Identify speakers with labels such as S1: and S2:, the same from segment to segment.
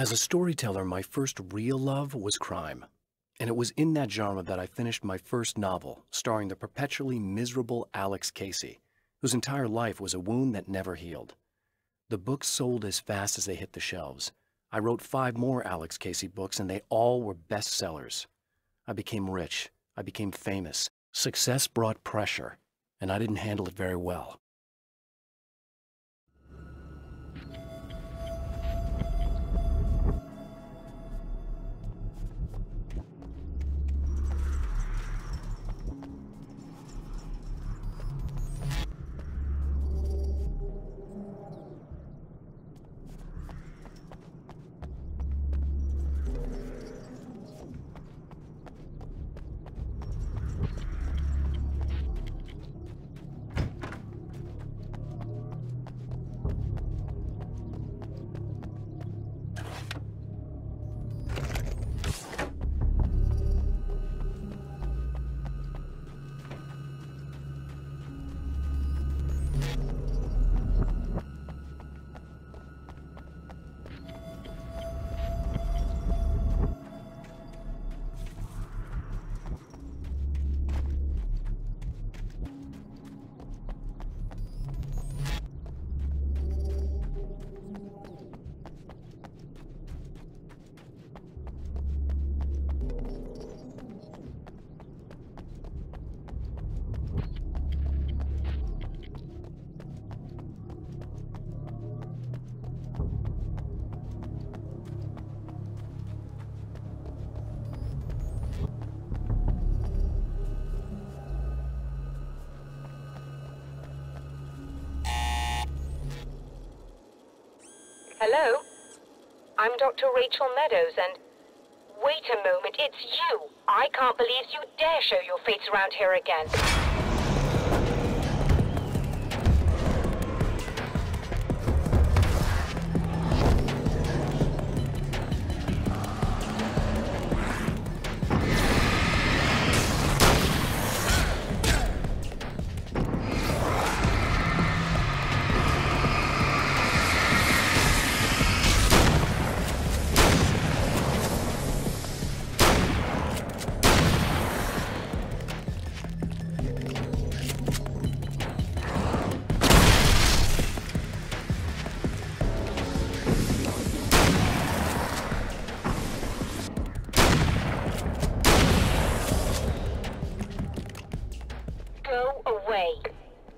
S1: As a storyteller, my first real love was crime. And it was in that genre that I finished my first novel, starring the perpetually miserable Alex Casey, whose entire life was a wound that never healed. The books sold as fast as they hit the shelves. I wrote 5 more Alex Casey books, and they all were bestsellers. I became rich. I became famous. Success brought pressure, and I didn't handle it very well.
S2: Hello? I'm Dr. Rachel Meadows, and... Wait a moment, it's you! I can't believe you dare show your face around here again. Go away.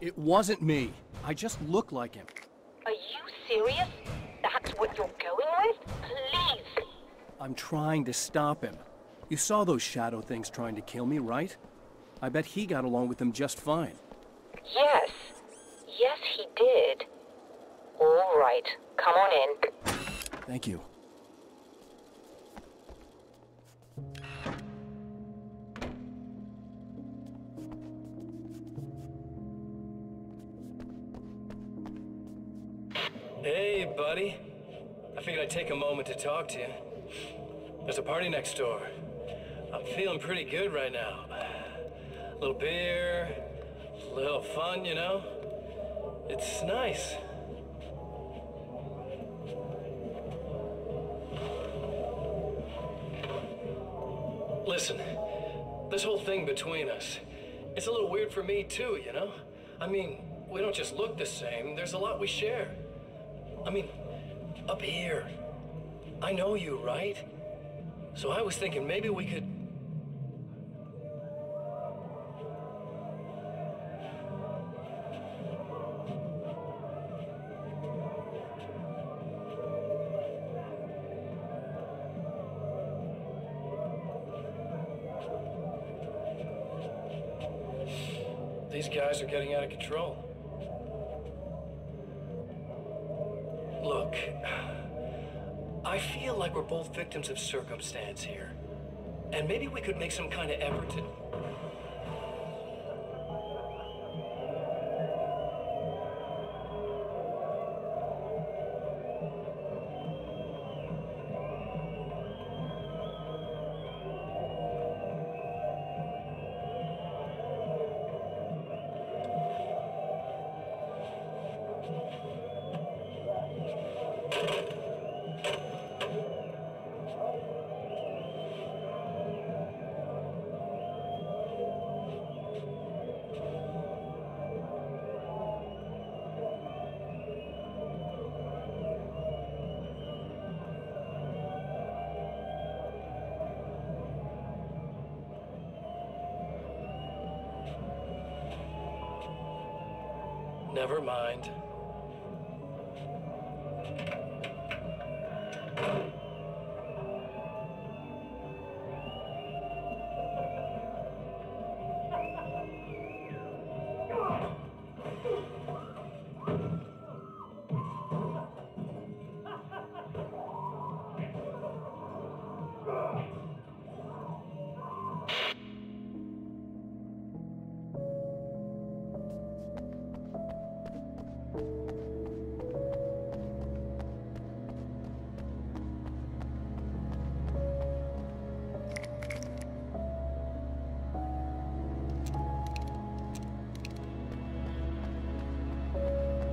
S1: It wasn't me. I just looked like him.
S2: Are you serious? That's what you're going with? Please!
S1: I'm trying to stop him. You saw those shadow things trying to kill me, right? I bet he got along with them just fine.
S2: Yes. Yes, he did. All right. Come on in.
S1: Thank you.
S3: Hey, buddy. I figured I'd take a moment to talk to you. There's a party next door. I'm feeling pretty good right now. A little beer, a little fun, you know? It's nice. Listen, this whole thing between us, it's a little weird for me too, you know? I mean, we don't just look the same, there's a lot we share. I mean, up here, I know you, right? So I was thinking maybe we could... These guys are getting out of control. Look, I feel like we're both victims of circumstance here. And maybe we could make some kind of effort to... Never mind.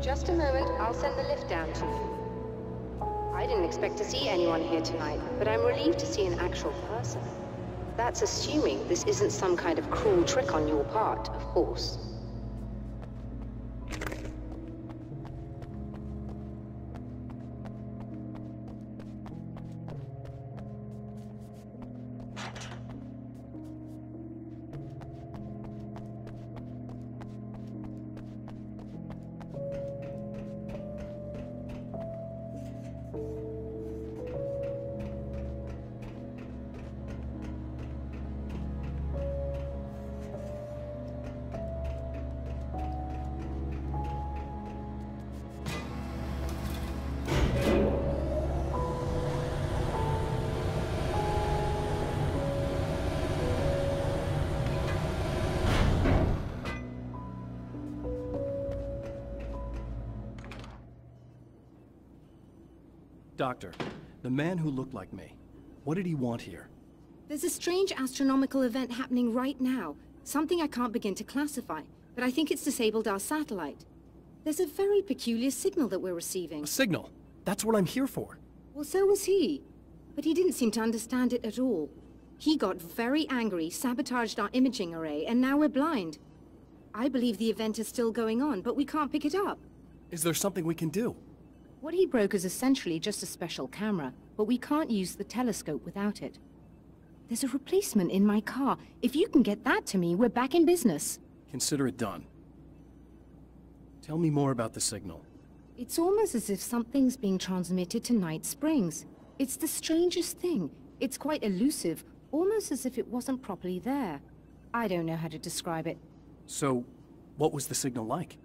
S2: Just a moment, I'll send the lift down to you. I didn't expect to see anyone here tonight, but I'm relieved to see an actual person. That's assuming this isn't some kind of cruel trick on your part, of course.
S1: Doctor, the man who looked like me, what did he want here?
S4: There's a strange astronomical event happening right now. Something I can't begin to classify, but I think it's disabled our satellite. There's a very peculiar signal that we're receiving.
S1: A signal? That's what I'm here for.
S4: Well, so was he. But he didn't seem to understand it at all. He got very angry, sabotaged our imaging array, and now we're blind. I believe the event is still going on, but we can't pick it up.
S1: Is there something we can do?
S4: What he broke is essentially just a special camera, but we can't use the telescope without it. There's a replacement in my car. If you can get that to me, we're back in business.
S1: Consider it done. Tell me more about the signal.
S4: It's almost as if something's being transmitted to Night Springs. It's the strangest thing. It's quite elusive, almost as if it wasn't properly there. I don't know how to describe it.
S1: So, what was the signal like?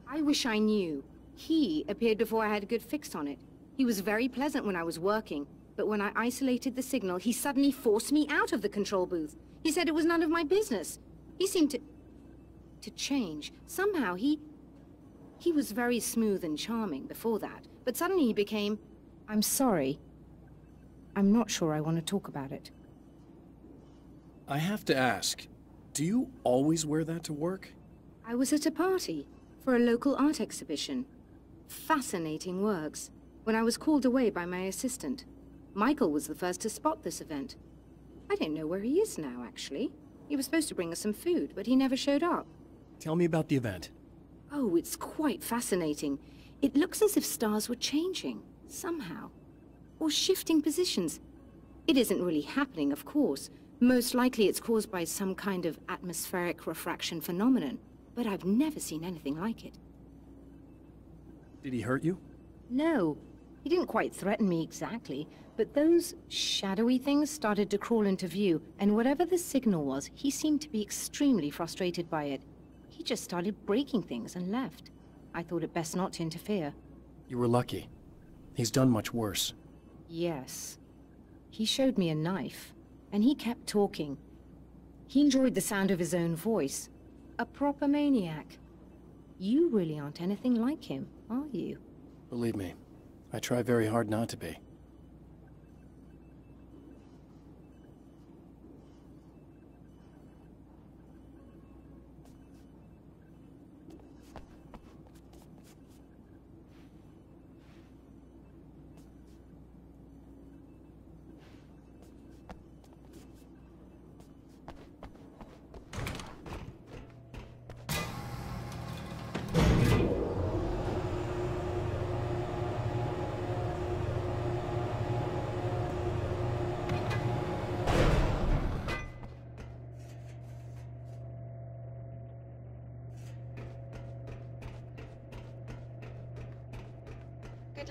S4: I wish I knew. He appeared before I had a good fix on it. He was very pleasant when I was working, but when I isolated the signal, he suddenly forced me out of the control booth. He said it was none of my business. He seemed to change. Somehow he was very smooth and charming before that, but suddenly he became... I'm sorry. I'm not sure I want to talk about it.
S1: I have to ask, do you always wear that to work?
S4: I was at a party for a local art exhibition. Fascinating works. When I was called away by my assistant. Michael was the first to spot this event. I don't know where he is now, actually. He was supposed to bring us some food, but he never showed up.
S1: Tell me about the event.
S4: Oh, it's quite fascinating. It looks as if stars were changing, somehow. Or shifting positions. It isn't really happening, of course. Most likely it's caused by some kind of atmospheric refraction phenomenon. But I've never seen anything like it.
S1: Did he hurt you?
S4: No. He didn't quite threaten me exactly, but those shadowy things started to crawl into view, and whatever the signal was, he seemed to be extremely frustrated by it. He just started breaking things and left. I thought it best not to interfere.
S1: You were lucky. He's done much worse.
S4: Yes. He showed me a knife, and he kept talking. He enjoyed the sound of his own voice. A proper maniac. You really aren't anything like him, are you?
S1: Believe me, I try very hard not to be.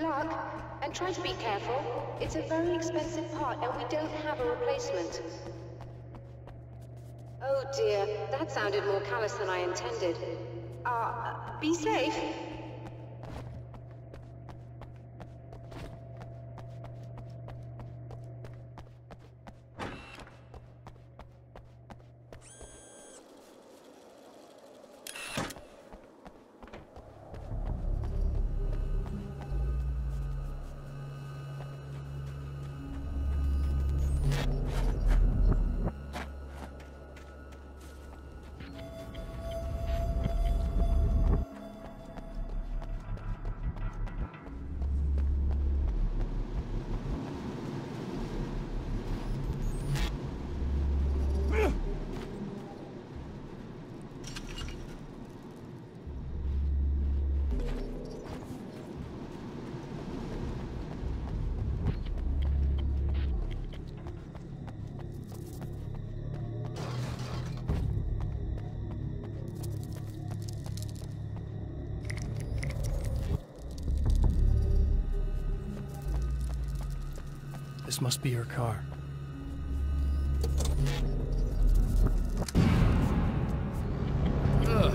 S2: luck, and try to be careful. It's a very expensive part, and we don't have a replacement. Oh dear, that sounded more callous than I intended. Be safe.
S1: This must be her car. Ugh.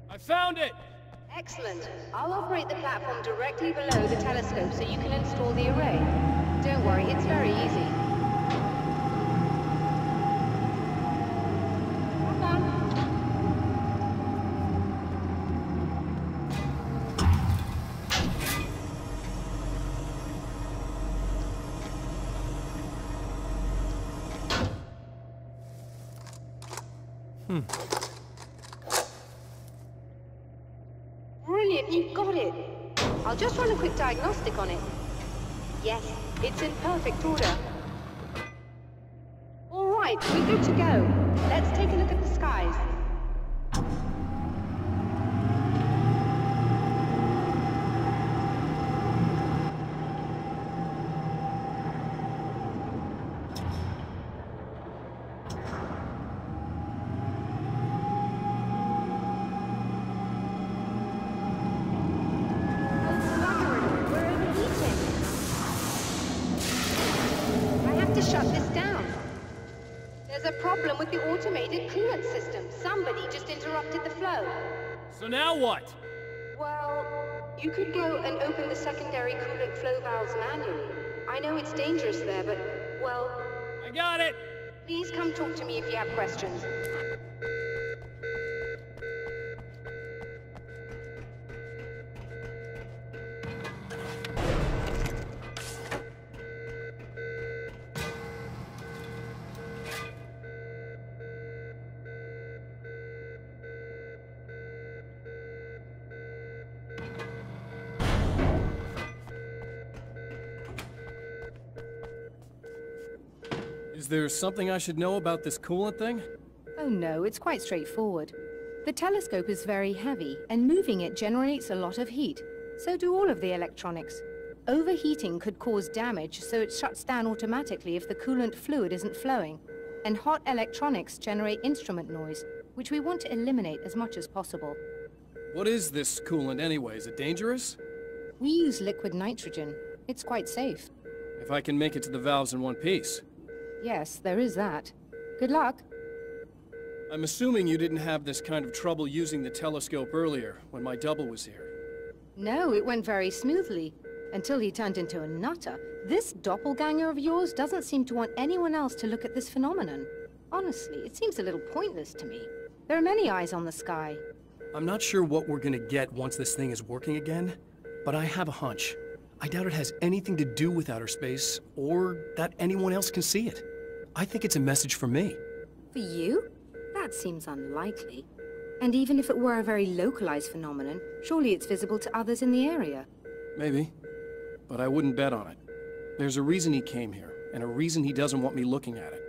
S3: I found it!
S2: Excellent. I'll operate the platform directly below the telescope so you can install the array. Don't worry, it's very easy. Have fun. Brilliant, you got it. I'll just run a quick diagnostic on it. Yes, it's in perfect order. All right, we're good to go. Let's take a look at the skies. Shut this down. There's a problem with the automated coolant system. Somebody just interrupted the flow.
S3: So now what?
S2: Well, you could go and open the secondary coolant flow valves manually. I know it's dangerous there, but, well...
S3: I got it!
S2: Please come talk to me if you have questions.
S1: Is there something I should know about this coolant thing?
S4: Oh no, it's quite straightforward. The telescope is very heavy, and moving it generates a lot of heat. So do all of the electronics. Overheating could cause damage, so it shuts down automatically if the coolant fluid isn't flowing. And hot electronics generate instrument noise, which we want to eliminate as much as possible.
S1: What is this coolant anyway? Is it dangerous?
S4: We use liquid nitrogen. It's quite safe.
S5: If I can make it to the valves in one piece.
S4: Yes, there is that. Good luck.
S5: I'm assuming you didn't have this kind of trouble using the telescope earlier, when my double was here.
S4: No, it went very smoothly. Until he turned into a nutter. This doppelganger of yours doesn't seem to want anyone else to look at this phenomenon. Honestly, it seems a little pointless to me. There are many eyes on the sky.
S1: I'm not sure what we're gonna get once this thing is working again, but I have a hunch. I doubt it has anything to do with outer space, or that anyone else can see it. I think it's a message for me.
S4: For you? That seems unlikely. And even if it were a very localized phenomenon, surely it's visible to others in the area.
S5: Maybe. But I wouldn't bet on it. There's a reason he came here, and a reason he doesn't want me looking at it.